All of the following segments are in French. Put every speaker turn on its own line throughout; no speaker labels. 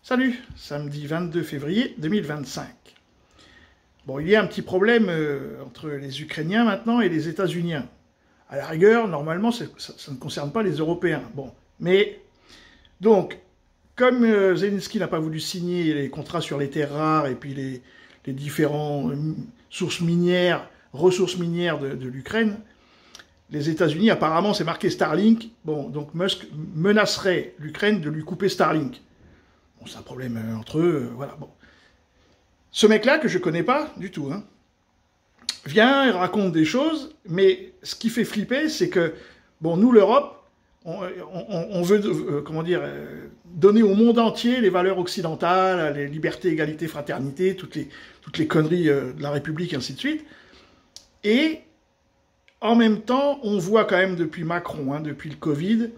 Salut, samedi 22 février 2025. Bon, il y a un petit problème entre les Ukrainiens maintenant et les États-Unis. À la rigueur, normalement, ça ne concerne pas les Européens. Bon, mais donc, comme Zelensky n'a pas voulu signer les contrats sur les terres rares et puis les différentes ressources minières de l'Ukraine, les États-Unis, apparemment, c'est marqué Starlink. Bon, donc Musk menacerait l'Ukraine de lui couper Starlink. Bon, c'est un problème entre eux, voilà. Bon. Ce mec-là, que je connais pas du tout, hein, vient, il raconte des choses, mais ce qui fait flipper, c'est que, bon, nous, l'Europe, on veut, comment dire, donner au monde entier les valeurs occidentales, les libertés, égalité, fraternité, toutes les conneries de la République, et ainsi de suite. Et, en même temps, on voit quand même depuis Macron, hein, depuis le Covid,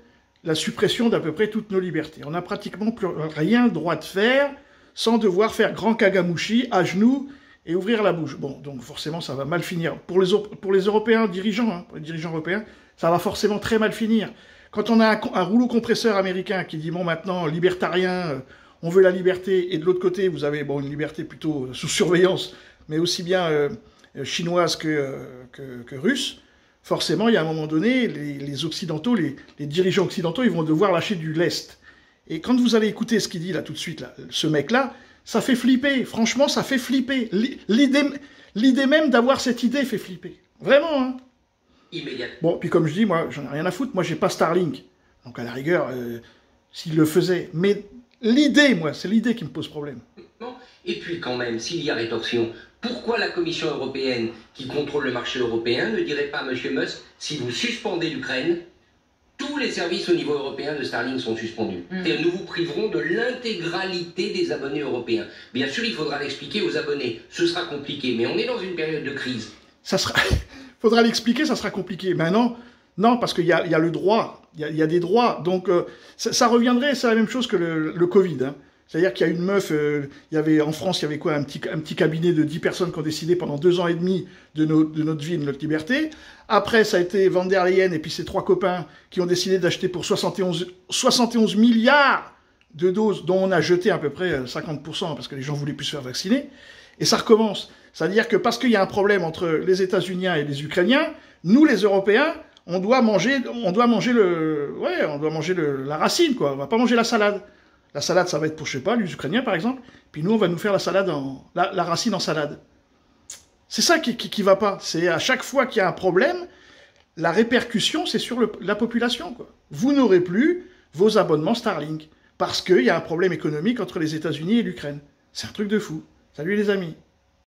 la suppression d'à peu près toutes nos libertés. On n'a pratiquement plus rien le droit de faire sans devoir faire grand kagamouchi, à genoux, et ouvrir la bouche. Bon, donc forcément, ça va mal finir. Pour les Européens dirigeants, hein, pour les dirigeants européens, ça va forcément très mal finir. Quand on a un rouleau compresseur américain qui dit, bon, maintenant, libertarien, on veut la liberté, et de l'autre côté, vous avez bon, une liberté plutôt sous surveillance, mais aussi bien chinoise que russe, forcément, il y a un moment donné, les Occidentaux, les dirigeants occidentaux, ils vont devoir lâcher du lest. Et quand vous allez écouter ce qu'il dit là tout de suite, là, ce mec-là, ça fait flipper. Franchement, ça fait flipper. L'idée même d'avoir cette idée fait flipper. Vraiment, hein.
Immédiatement.
Bon, puis comme je dis, moi, j'en ai rien à foutre. Moi, j'ai pas Starlink. Donc, à la rigueur, s'il le faisait. Mais l'idée, moi, c'est l'idée qui me pose problème.
Et puis quand même, s'il y a rétorsion, pourquoi la Commission européenne, qui contrôle le marché européen, ne dirait pas à M. Musk, si vous suspendez l'Ukraine, tous les services au niveau européen de Starlink sont suspendus. C'est-à-dire, nous vous priverons de l'intégralité des abonnés européens. Bien sûr, il faudra l'expliquer aux abonnés. Ce sera compliqué, mais on est dans une période de crise.
Ça sera... faudra l'expliquer, ça sera compliqué. Maintenant, non, parce qu'il y a le droit. Il y a des droits. Donc, ça reviendrait, c'est la même chose que le Covid, hein. C'est-à-dire qu'il y a une meuf, en France, il y avait quoi, un petit cabinet de 10 personnes qui ont décidé pendant 2 ans et demi de notre vie et de notre liberté. Après, ça a été Van der Leyen et puis ses 3 copains qui ont décidé d'acheter pour 71 milliards de doses, dont on a jeté à peu près 50%, parce que les gens voulaient plus se faire vacciner. Et ça recommence. C'est-à-dire que parce qu'il y a un problème entre les États-Unis et les Ukrainiens, nous, les Européens, on doit manger la racine, quoi. On va pas manger la salade. La salade, ça va être pour, je sais pas, les Ukrainiens, par exemple. Puis nous, on va nous faire la salade la racine en salade. C'est ça qui va pas. C'est à chaque fois qu'il y a un problème, la répercussion, c'est sur la population, quoi. Vous n'aurez plus vos abonnements Starlink. Parce qu'il y a un problème économique entre les États-Unis et l'Ukraine. C'est un truc de fou. Salut les amis.